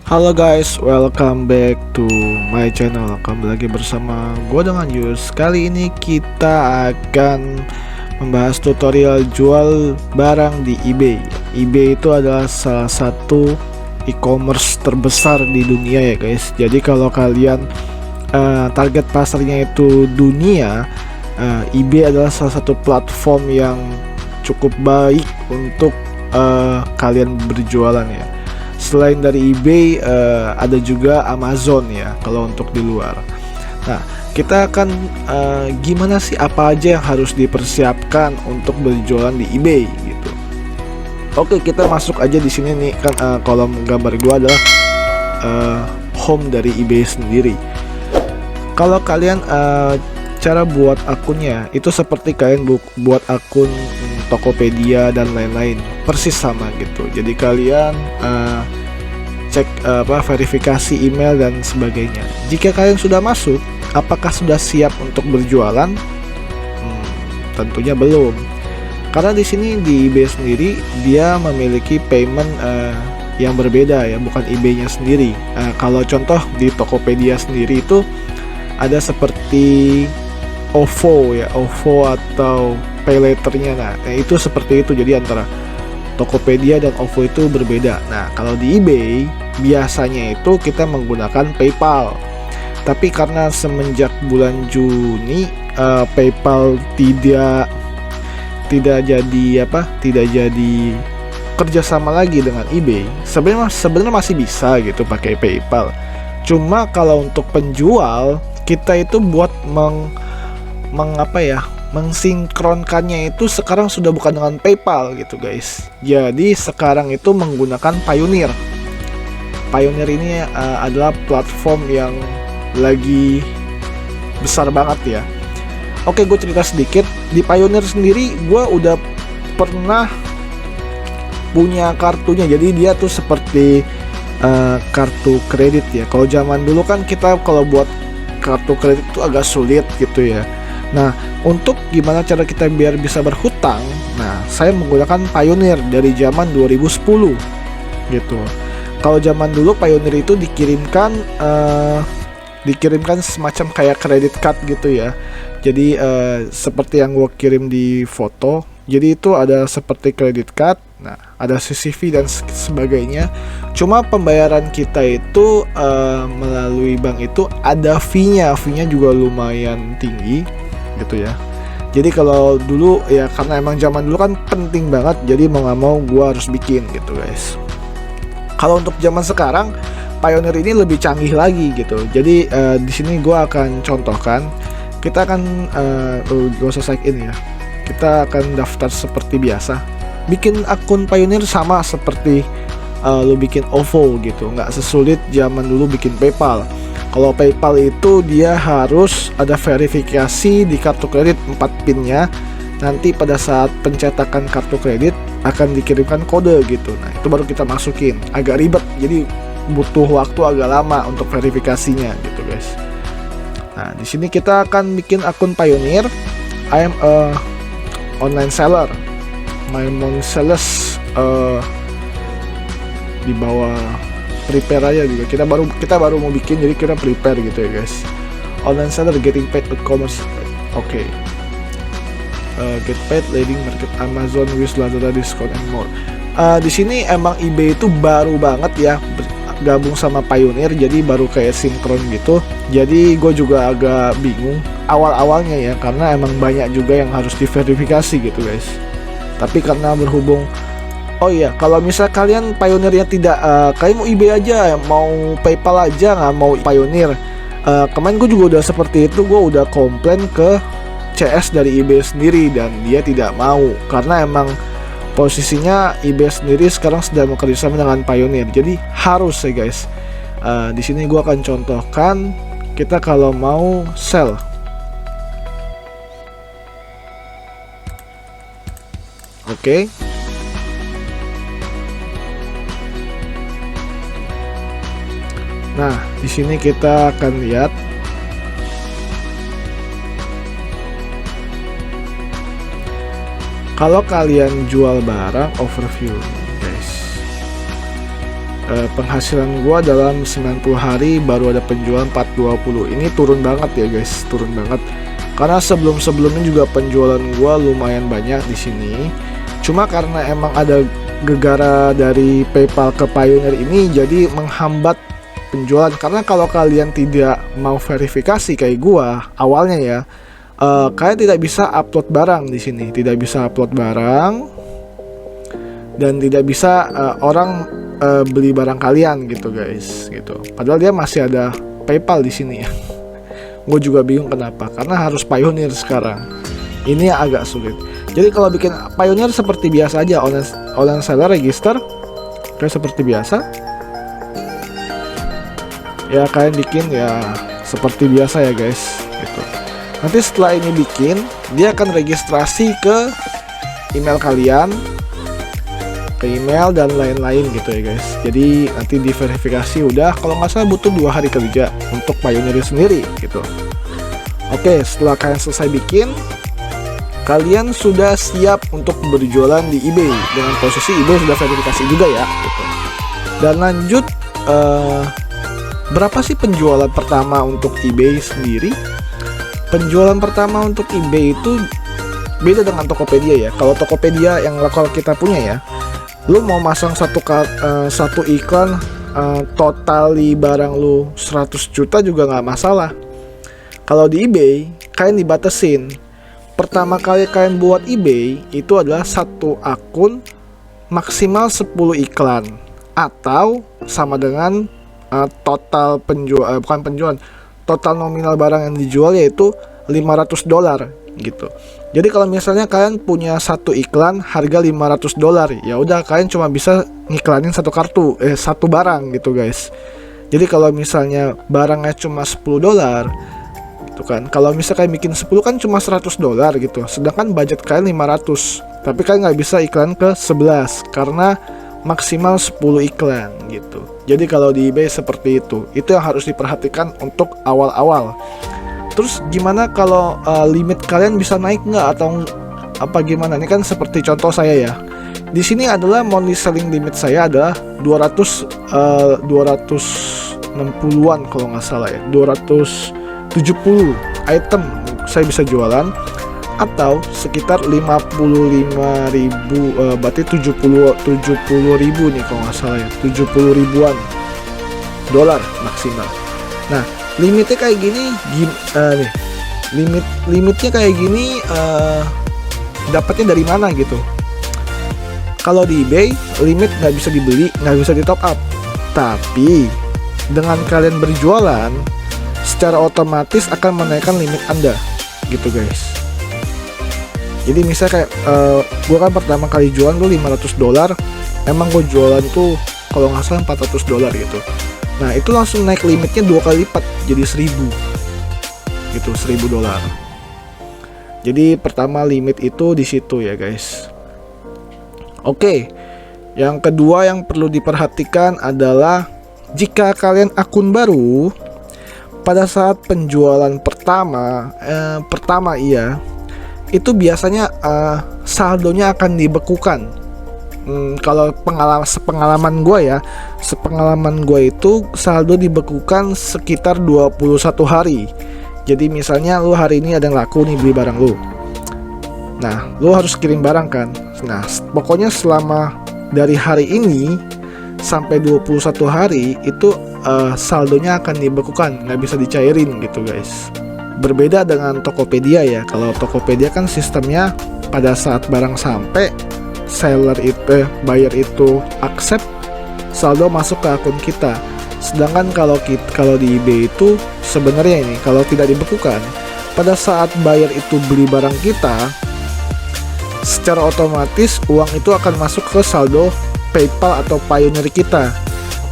Halo guys, welcome back to my channel. Kembali lagi bersama gue dengan Yus. Kali ini kita akan membahas tutorial jual barang di eBay. eBay itu adalah salah satu e-commerce terbesar di dunia ya guys. Jadi kalau kalian target pasarnya itu dunia, eBay adalah salah satu platform yang cukup baik untuk kalian berjualan ya. Selain dari eBay, ada juga Amazon ya kalau untuk di luar. Nah, kita akan gimana sih, apa aja yang harus dipersiapkan untuk berjualan di eBay gitu. Oke, kita masuk aja di sini nih kan, kolom gambar gua adalah home dari eBay sendiri. Kalau kalian cara buat akunnya itu seperti kalian buat akun Tokopedia dan lain-lain, persis sama gitu. Jadi kalian cek verifikasi email dan sebagainya. Jika kalian sudah masuk, apakah sudah siap untuk berjualan? Tentunya belum, karena di sini di eBay sendiri dia memiliki payment yang berbeda ya, bukan eBay-nya sendiri. Kalau contoh di Tokopedia sendiri itu ada seperti OVO ya, OVO atau pay later-nya. Nah, itu seperti itu. Jadi antara Tokopedia dan OVO itu berbeda. Nah, kalau di eBay biasanya itu kita menggunakan PayPal. Tapi karena semenjak bulan Juni PayPal tidak jadi kerjasama lagi dengan eBay. Sebenarnya masih bisa gitu pakai PayPal. Cuma kalau untuk penjual kita itu buat mensinkronkannya itu sekarang sudah bukan dengan PayPal gitu guys. Jadi sekarang itu menggunakan Payoneer. Payoneer ini adalah platform yang lagi besar banget ya. Oke, gue cerita sedikit. Di Payoneer sendiri gue udah pernah punya kartunya. Jadi dia tuh seperti kartu kredit ya. Kalau zaman dulu kan kita kalau buat kartu kredit itu agak sulit gitu ya. Nah, untuk gimana cara kita biar bisa berhutang, nah saya menggunakan Payoneer dari zaman 2010 gitu. Kalau zaman dulu Payoneer itu dikirimkan semacam kayak credit card gitu ya. Jadi seperti yang gue kirim di foto. Jadi itu ada seperti credit card. Nah, ada CCV dan sebagainya. Cuma pembayaran kita itu melalui bank itu ada fee-nya juga lumayan tinggi gitu ya. Jadi kalau dulu ya, karena emang zaman dulu kan penting banget, jadi mau nggak mau gua harus bikin gitu guys. Kalau untuk zaman sekarang Payoneer ini lebih canggih lagi gitu. Jadi di sini gua akan contohkan. Kita akan gak usah sign in ya. Kita akan daftar seperti biasa. Bikin akun Payoneer sama seperti lo bikin OVO gitu, nggak sesulit zaman dulu bikin PayPal. Kalau PayPal itu dia harus ada verifikasi di kartu kredit 4 PIN-nya. Nanti pada saat pencetakan kartu kredit akan dikirimkan kode gitu. Nah, itu baru kita masukin. Agak ribet, jadi butuh waktu agak lama untuk verifikasinya gitu guys. Nah, di sini kita akan bikin akun Payoneer. I am a online seller. My mon sales di bawah prepare aja juga. Kita baru mau bikin, jadi kita prepare gitu ya guys. Online seller getting paid e-commerce. Oke. Get paid leading market Amazon, Wish, Lazada, discount and more. Di sini emang eBay itu baru banget ya gabung sama Payoneer, jadi baru kayak sinkron gitu. Jadi gue juga agak bingung awal-awalnya ya, karena emang banyak juga yang harus diverifikasi gitu guys. Tapi karena berhubung, oh iya, kalau misal kalian Payoneernya tidak, kalian mau eBay aja, mau PayPal aja, nggak mau Payoneer. Kemarin gue juga udah seperti itu, gue udah komplain ke CS dari eBay sendiri dan dia tidak mau, karena emang posisinya eBay sendiri sekarang sedang bekerjasama dengan Payoneer. Jadi harus ya guys. Di sini gue akan contohkan kita kalau mau sell. Oke. Nah, di sini kita akan lihat kalau kalian jual barang, overview guys. penghasilan gua dalam 90 hari baru ada penjualan 420. Ini turun banget ya guys, turun banget. Karena sebelum-sebelumnya juga penjualan gua lumayan banyak di sini. Cuma karena emang ada gegara dari PayPal ke Payoneer ini, jadi menghambat penjualan. Karena kalau kalian tidak mau verifikasi kayak gua awalnya ya, kalian tidak bisa upload barang di sini, tidak bisa upload barang, dan tidak bisa orang beli barang kalian gitu guys, gitu. Padahal dia masih ada PayPal di sini ya. Gue juga bingung kenapa, karena harus Payoneer sekarang. Ini agak sulit. Jadi kalau bikin Payoneer seperti biasa aja, online seller register kayak seperti biasa. Ya kalian bikin ya seperti biasa ya guys, gitu. Nanti setelah ini bikin, dia akan registrasi ke email kalian, ke email dan lain-lain gitu ya guys. Jadi nanti diverifikasi, udah kalau nggak salah butuh 2 hari kerja untuk Payoneer sendiri gitu. Oke, setelah kalian selesai bikin, kalian sudah siap untuk berjualan di eBay dengan posisi eBay sudah verifikasi juga ya gitu. Dan lanjut, berapa sih penjualan pertama untuk eBay sendiri? Penjualan pertama untuk eBay itu beda dengan Tokopedia ya. Kalau Tokopedia yang lokal kita punya ya, lu mau masang satu iklan, totali barang lu 100 juta juga nggak masalah. Kalau di eBay kalian dibatasin. Pertama kali kalian buat eBay itu adalah satu akun maksimal 10 iklan, atau sama dengan total penjual, bukan penjualan, total nominal barang yang dijual yaitu $500 gitu. Jadi kalau misalnya kalian punya satu iklan harga $500, ya udah kalian cuma bisa ngiklanin satu satu barang gitu guys. Jadi kalau misalnya barangnya cuma $10 gitu kan, kalau misalnya kalian bikin 10 kan cuma $100 gitu, sedangkan budget kalian 500, tapi kalian nggak bisa iklan ke 11 karena maksimal 10 iklan gitu. Jadi kalau di eBay seperti itu yang harus diperhatikan untuk awal-awal. Terus gimana kalau limit kalian bisa naik nggak atau apa gimana? Ini kan seperti contoh saya ya. Di sini adalah monthly selling limit saya adalah 260-an kalau nggak salah ya. 270 item saya bisa jualan, atau sekitar 55.000, berarti 70.000 nih kalau nggak salah ya, 70 ribuan dolar maksimal. Nah, limitnya kayak gini, nih limitnya kayak gini, dapatnya dari mana gitu? Kalau di eBay limit nggak bisa dibeli, nggak bisa di top up, tapi dengan kalian berjualan secara otomatis akan menaikkan limit Anda gitu guys. Jadi misalnya kayak gue kan pertama kali jualan tuh $500, emang gue jualan tuh kalau nggak salah $400 gitu. Nah itu langsung naik limitnya 2 kali lipat jadi 1.000 gitu, $1.000. Jadi pertama limit itu di situ ya guys. Oke, yang kedua yang perlu diperhatikan adalah jika kalian akun baru, pada saat penjualan pertama itu biasanya saldonya akan dibekukan. Kalau sepengalaman gue itu saldo dibekukan sekitar 21 hari. Jadi misalnya lu hari ini ada yang laku nih beli barang lu, nah lu harus kirim barang kan. Nah pokoknya selama dari hari ini sampai 21 hari itu saldonya akan dibekukan, nggak bisa dicairin gitu guys. Berbeda dengan Tokopedia ya. Kalau Tokopedia kan sistemnya pada saat barang sampai, buyer itu accept, saldo masuk ke akun kita. Sedangkan kalau di eBay itu sebenarnya ini kalau tidak dibekukan, pada saat buyer itu beli barang kita, secara otomatis uang itu akan masuk ke saldo PayPal atau Payoneer kita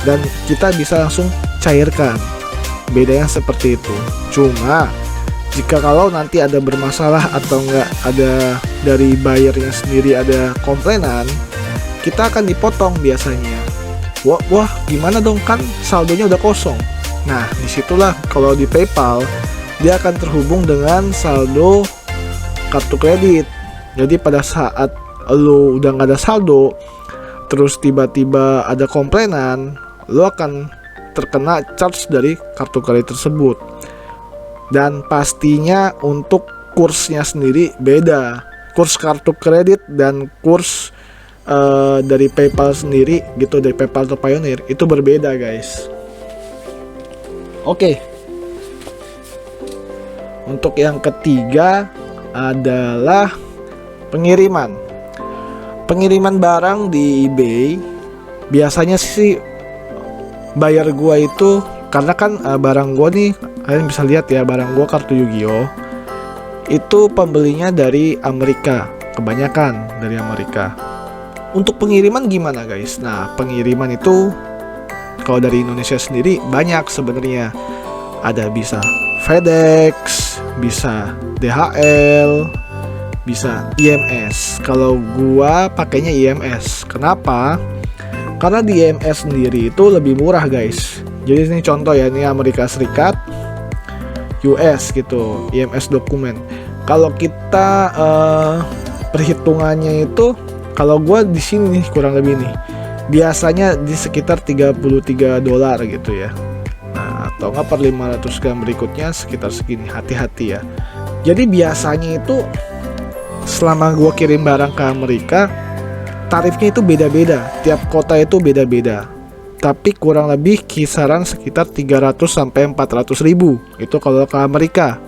dan kita bisa langsung cairkan. Bedanya seperti itu. Cuma jika kalau nanti ada bermasalah atau enggak ada dari buyernya sendiri ada komplainan, kita akan dipotong biasanya. Wah gimana dong, kan saldonya udah kosong. Nah disitulah kalau di PayPal dia akan terhubung dengan saldo kartu kredit. Jadi pada saat lo udah nggak ada saldo, terus tiba-tiba ada komplainan, lo akan terkena charge dari kartu kredit tersebut. Dan pastinya untuk kursnya sendiri beda. Kurs kartu kredit dan kurs dari PayPal sendiri gitu, dari PayPal atau Payoneer itu berbeda guys. Oke. Untuk yang ketiga adalah pengiriman. Pengiriman barang di eBay biasanya sih bayar gua itu karena kan barang gua nih, kalian bisa lihat ya, barang gua kartu Yu-Gi-Oh itu pembelinya dari Amerika, kebanyakan dari Amerika. Untuk pengiriman gimana guys? Nah, pengiriman itu kalau dari Indonesia sendiri banyak sebenarnya. Ada bisa FedEx, bisa DHL, bisa IMS. Kalau gua pakainya IMS. Kenapa? Karena di IMS sendiri itu lebih murah guys. Jadi ini contoh ya, ini Amerika Serikat, US gitu, IMS dokumen. Kalau kita perhitungannya itu, kalau gua di sini nih kurang lebih nih, biasanya di sekitar $33 gitu ya. Nah, atau nggak per 500 gram berikutnya sekitar segini. Hati-hati ya. Jadi biasanya itu selama gua kirim barang ke Amerika, tarifnya itu beda-beda. Tiap kota itu beda-beda. Tapi kurang lebih kisaran sekitar 300 sampai 400 ribu itu kalau ke Amerika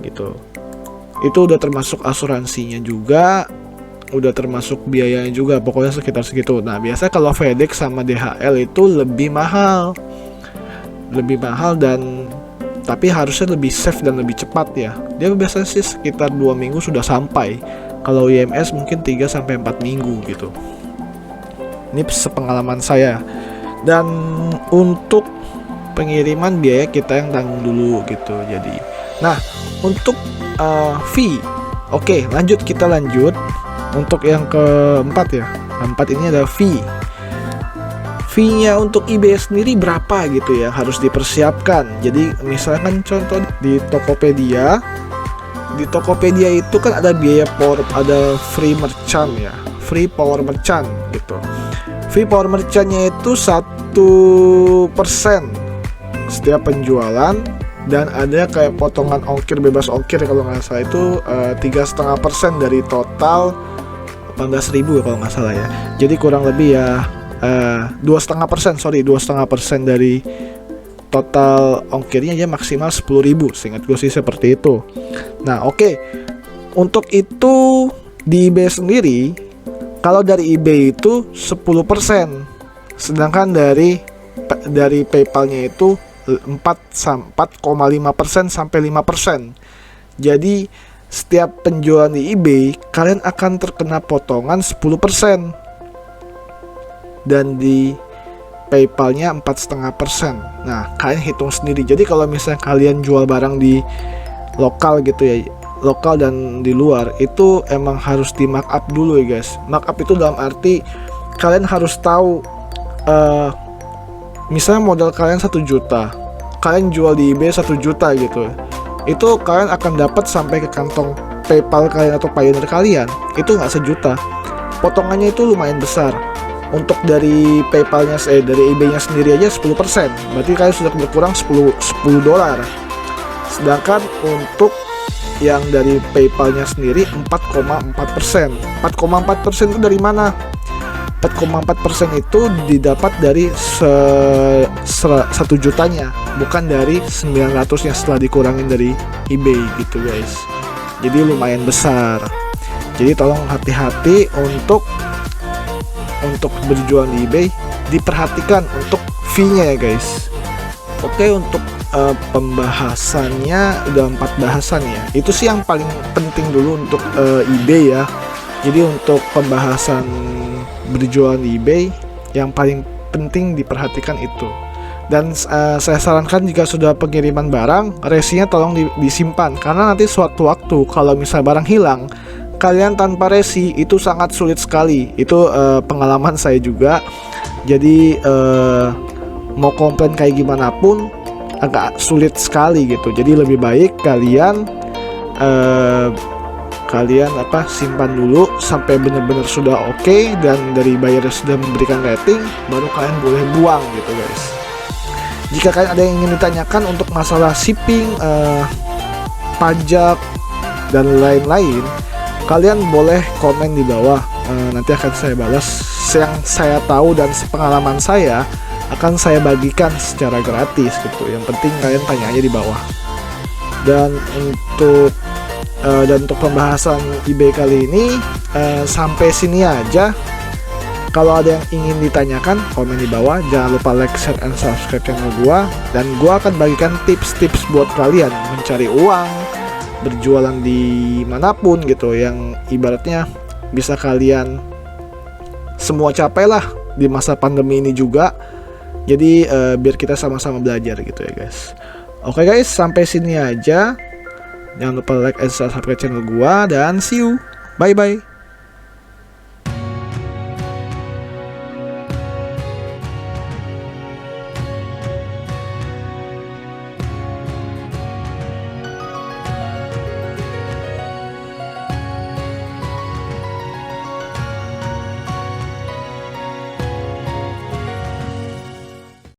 gitu. Itu udah termasuk asuransinya juga, udah termasuk biayanya juga, pokoknya sekitar segitu. Nah, biasa kalau FedEx sama DHL itu lebih mahal dan tapi harusnya lebih safe dan lebih cepat ya. Dia biasanya sih sekitar 2 minggu sudah sampai. Kalau IMS mungkin 3 sampai 4 minggu gitu. Ini sepengalaman saya. Dan untuk pengiriman biaya kita yang tanggung dulu gitu. Jadi, nah untuk fee, oke, kita lanjut. Untuk yang keempat ya, keempat ini ada fee. Fee-nya untuk eBay sendiri berapa gitu ya, harus dipersiapkan. Jadi misalkan contoh di Tokopedia. Di Tokopedia itu kan ada biaya ada free merchant ya, free power merchant gitu. Fee power merchantnya itu 1% setiap penjualan, dan ada kayak potongan ongkir, bebas ongkir kalau nggak salah itu 3,5% dari total 18.000 kalau nggak salah ya. Jadi kurang lebih ya 2,5% dari total ongkirnya ya maksimal 10.000, seingat gue sih seperti itu. Nah oke. Untuk itu di eBay sendiri, kalau dari eBay itu 10%, sedangkan dari PayPalnya itu 4,5% sampai 5%. Jadi setiap penjualan di eBay kalian akan terkena potongan 10%, dan di PayPalnya 4,5%. Nah, kalian hitung sendiri. Jadi kalau misalnya kalian jual barang di lokal gitu ya, lokal dan di luar, itu emang harus di markup dulu ya guys. Markup itu dalam arti kalian harus tahu misalnya modal kalian 1 juta, kalian jual di eBay 1 juta gitu, itu kalian akan dapat sampai ke kantong PayPal kalian atau Payoneer kalian itu nggak 1 juta, potongannya itu lumayan besar. Untuk dari PayPalnya, dari eBay-nya sendiri aja 10%, berarti kalian sudah berkurang $10. Sedangkan untuk yang dari PayPalnya sendiri 4,4%. 4,4% itu dari mana? 4,4% itu didapat dari 1 jutanya, bukan dari 900 yang setelah dikurangin dari eBay gitu guys. Jadi lumayan besar. Jadi tolong hati-hati untuk berjualan di eBay, diperhatikan untuk fee-nya ya guys. Oke, untuk pembahasannya udah 4 bahasan ya. Itu sih yang paling penting dulu untuk eBay ya. Jadi untuk pembahasan berjualan di eBay yang paling penting diperhatikan itu. Dan saya sarankan jika sudah pengiriman barang, resinya tolong disimpan, karena nanti suatu waktu kalau misal barang hilang, kalian tanpa resi itu sangat sulit sekali. Itu pengalaman saya juga. Jadi mau komplain kayak gimana pun agak sulit sekali gitu. Jadi lebih baik kalian kalian simpan dulu sampai benar-benar sudah oke dan dari buyer sudah memberikan rating, baru kalian boleh buang gitu guys. Jika kalian ada yang ingin ditanyakan untuk masalah shipping, pajak dan lain-lain, kalian boleh komen di bawah. Nanti akan saya balas yang saya tahu dan sepengalaman saya akan saya bagikan secara gratis gitu. Yang penting kalian tanya aja di bawah. Dan untuk pembahasan eBay kali ini sampai sini aja. Kalau ada yang ingin ditanyakan, komen di bawah. Jangan lupa like, share, and subscribe channel gua. Dan gua akan bagikan tips-tips buat kalian mencari uang, berjualan di manapun gitu, yang ibaratnya bisa kalian semua capai lah di masa pandemi ini juga. Jadi biar kita sama-sama belajar gitu ya guys. Oke guys, sampai sini aja. Jangan lupa like and subscribe channel gua dan see you. Bye bye.